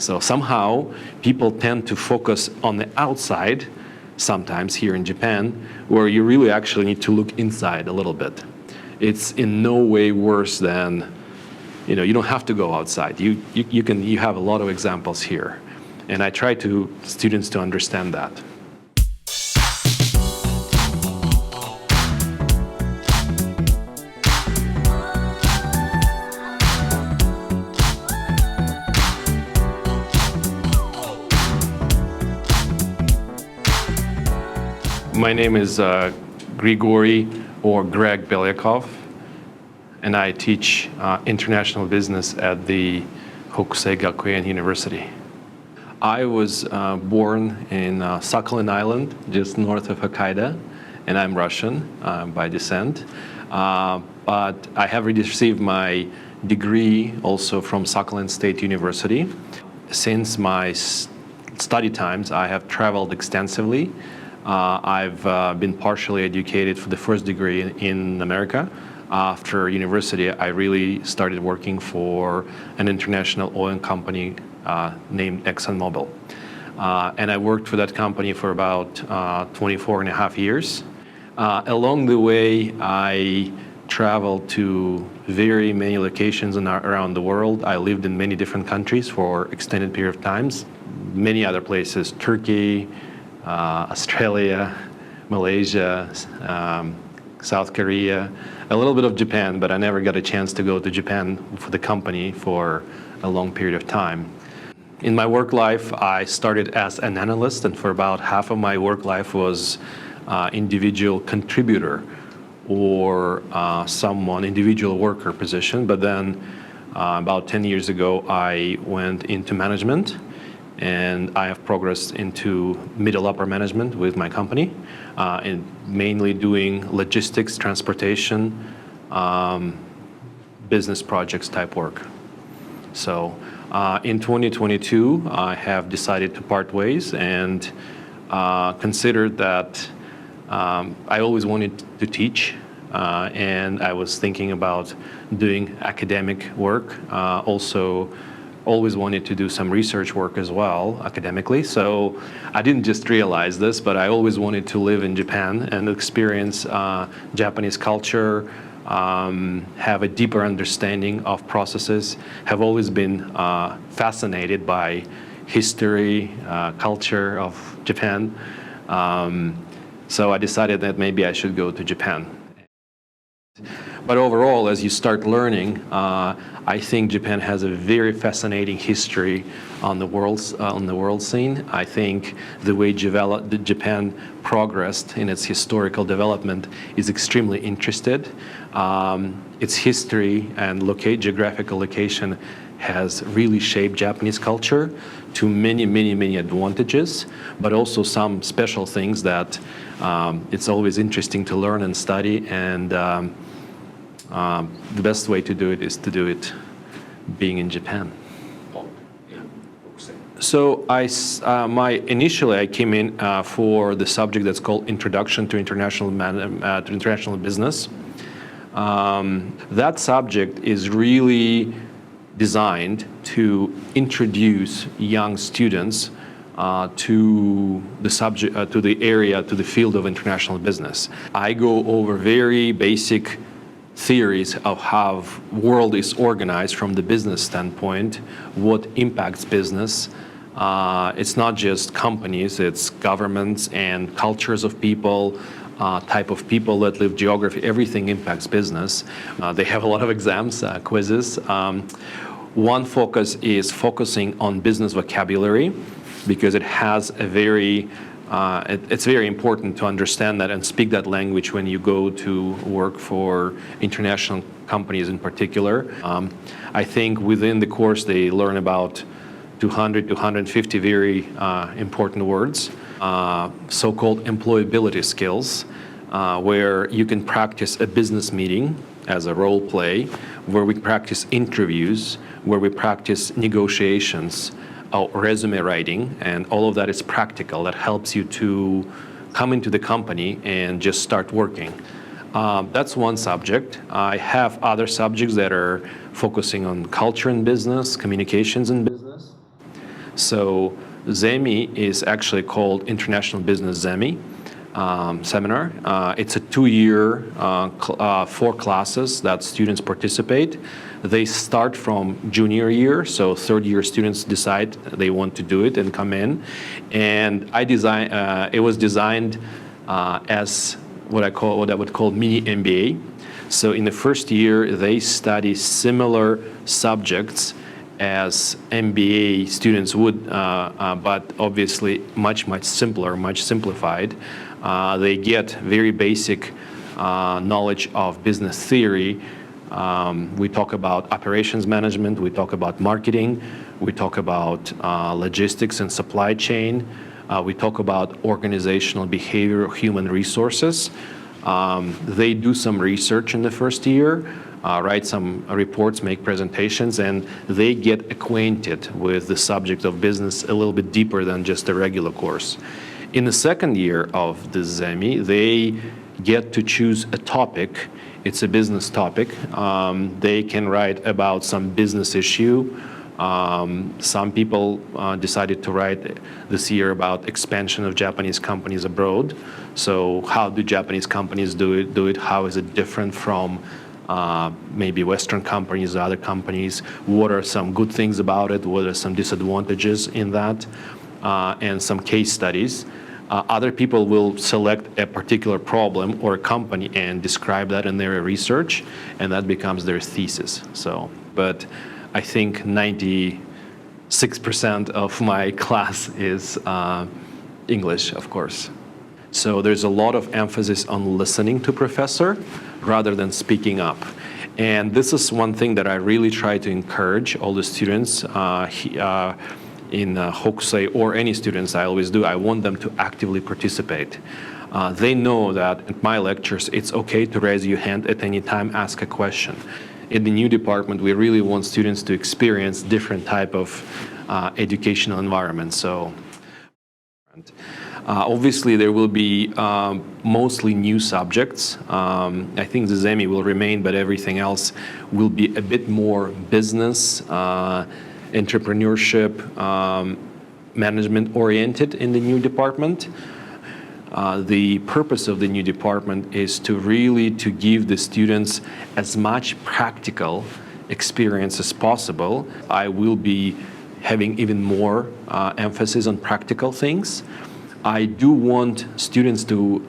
So somehow people tend to focus on the outside, sometimes here in Japan, where you really actually need to look inside a little bit. It's in no way worse than, you don't have to go outside. You have a lot of examples here. And I try to students to understand that. My name is Grigory or Greg Belyakov, and I teach international business at the北星学園University. I was born in Sakhalin Island, just north of Hokkaido, and I'm Russian by descent. But I have received my degree also from Sakhalin State University. Since my study times, I have traveled extensively. I've been partially educated for the first degree in America. After university, I really started working for an international oil company named ExxonMobil. And I worked for that company for about 24 and a half years. Along the way, I traveled to very many locations around the world. I lived in many different countries for extended period of times. Many other places, Turkey, Australia, Malaysia, South Korea, a little bit of Japan, but I never got a chance to go to Japan for the company for a long period of time. In my work life, I started as an analyst, and for about half of my work life was individual contributor or individual worker position. But then about 10 years ago, I went into management, and I have progressed into middle upper management with my company, and mainly doing logistics, transportation, business projects type work. So in 2022, I have decided to part ways and considered that I always wanted to teach, and I was thinking about doing academic work. Also, always wanted to do some research work as well, academically. So I didn't just realize this, but I always wanted to live in Japan and experience Japanese culture, have a deeper understanding of processes, have always been fascinated by history, culture of Japan. So I decided that maybe I should go to Japan. But overall, as you start learning, I think Japan has a very fascinating history on the world scene. I think the way Japan progressed in its historical development is extremely interesting. Its history and geographical location has really shaped Japanese culture to many, many, many advantages, but also some special things that it's always interesting to learn and study. And the best way to do it is to do it being in Japan. So initially I came in for the subject that's called Introduction to International Business. That subject is really designed to introduce young students to the subject, to the field of international business. I go over very basic theories of how world is organized from the business standpoint, what impacts business. It's not just companies, it's governments and cultures of people, type of people that live, geography, everything impacts business. They have a lot of exams, quizzes. One focus is focusing on business vocabulary, because it has a it's very important to understand that and speak that language when you go to work for international companies in particular. I think within the course they learn about 200 to 150 very important words, so-called employability skills, where you can practice a business meeting as a role play, where we practice interviews, where we practice negotiations, resume writing, and all of that is practical. That helps you to come into the company and just start working. That's one subject. I have other subjects that are focusing on culture in business, communications in business. So ZEMI is actually called International Business ZEMI seminar. It's a 2-year, 4 classes that students participate. They start from junior year, so third-year students decide they want to do it and come in. And it was designed as what I would call mini MBA. So in the first year, they study similar subjects as MBA students would, but obviously much simpler, much simplified. They get very basic knowledge of business theory. We talk about operations management, we talk about marketing, we talk about logistics and supply chain, we talk about organizational behavior, human resources. They do some research in the first year, write some reports, make presentations, and they get acquainted with the subject of business a little bit deeper than just a regular course. In the second year of the ZEMI, they get to choose a topic. It's a business topic. They can write about some business issue. Some people decided to write this year about expansion of Japanese companies abroad. So how do Japanese companies do it? How is it different from maybe Western companies or other companies? What are some good things about it? What are some disadvantages in that? And some case studies. Other people will select a particular problem or a company and describe that in their research, and that becomes their thesis. But I think 96% of my class is English, of course. So there's a lot of emphasis on listening to professor rather than speaking up. And this is one thing that I really try to encourage all the students in Hokusei, or any students I always do. I want them to actively participate. They know that at my lectures, it's okay to raise your hand at any time, ask a question. In the new department, we really want students to experience different type of educational environments. So obviously there will be mostly new subjects. I think the ZEMI will remain, but everything else will be a bit more business, entrepreneurship, management oriented in the new department. The purpose of the new department is to give the students as much practical experience as possible. I will be having even more emphasis on practical things. I do want students to,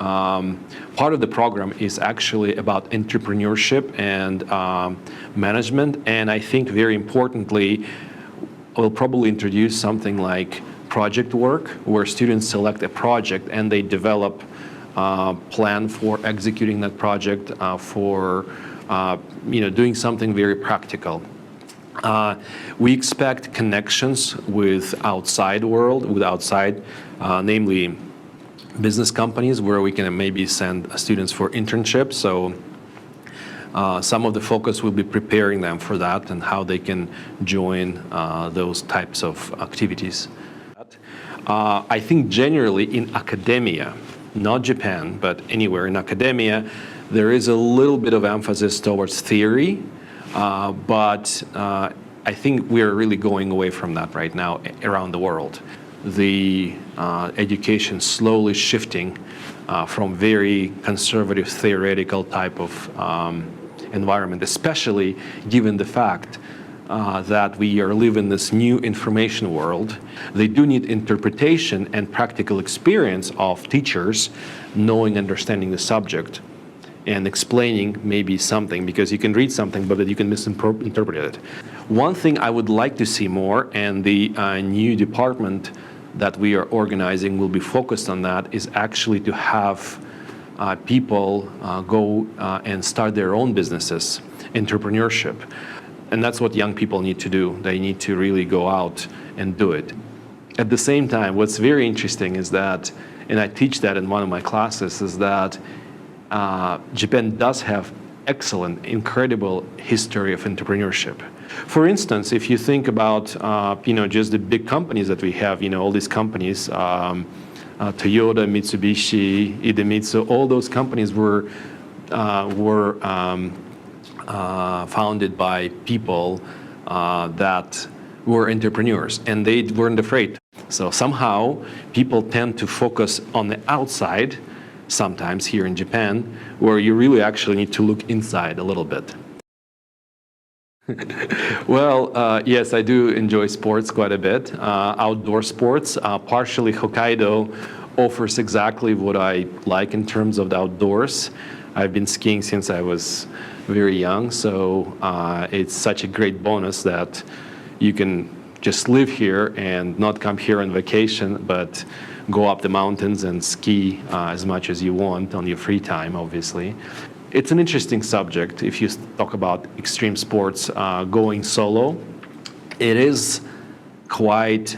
part of the program is actually about entrepreneurship and management, and I think very importantly, we'll probably introduce something like project work, where students select a project and they develop a plan for executing that project, for doing something very practical. We expect connections with outside world, namely business companies, where we can maybe send students for internships. So some of the focus will be preparing them for that and how they can join those types of activities. I think generally in academia, not Japan, but anywhere in academia, there is a little bit of emphasis towards theory, but I think we're really going away from that right now around the world. The education slowly shifting from very conservative theoretical type of environment, especially given the fact that we are living in this new information world. They do need interpretation and practical experience of teachers knowing, understanding the subject and explaining maybe something, because you can read something but you can misinterpret it. One thing I would like to see more, and the new department that we are organizing will be focused on that, is actually to have people go and start their own businesses, entrepreneurship. And that's what young people need to do. They need to really go out and do it. At the same time, what's very interesting is that, and I teach that in one of my classes, is that Japan does have excellent, incredible history of entrepreneurship. For instance, if you think about just the big companies that we have, all these companies, Toyota, Mitsubishi, Idemitsu, all those companies were founded by people that were entrepreneurs, and they weren't afraid. So somehow people tend to focus on the outside, sometimes here in Japan, where you really actually need to look inside a little bit. Well, yes, I do enjoy sports quite a bit. Outdoor sports, partially Hokkaido offers exactly what I like in terms of the outdoors. I've been skiing since I was very young, so it's such a great bonus that you can just live here and not come here on vacation, but go up the mountains and ski as much as you want on your free time, obviously. It's an interesting subject if you talk about extreme sports going solo. It is quite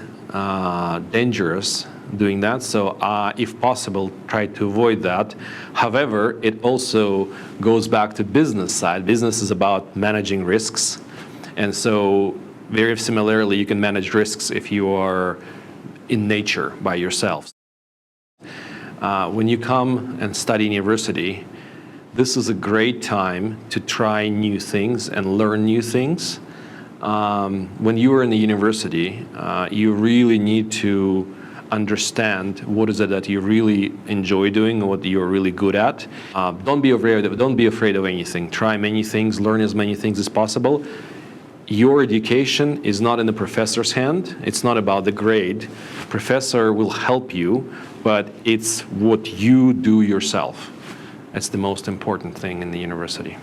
dangerous doing that, so if possible, try to avoid that. However, it also goes back to business side. Business is about managing risks, and so very similarly, you can manage risks if you are in nature by yourself. When you come and study in university, this is a great time to try new things and learn new things. When you are in the university, you really need to understand what is it that you really enjoy doing and what you're really good at. Don't be afraid of anything. Try many things, learn as many things as possible. Your education is not in the professor's hand. It's not about the grade. Professor will help you, but it's what you do yourself. That's the most important thing in the university.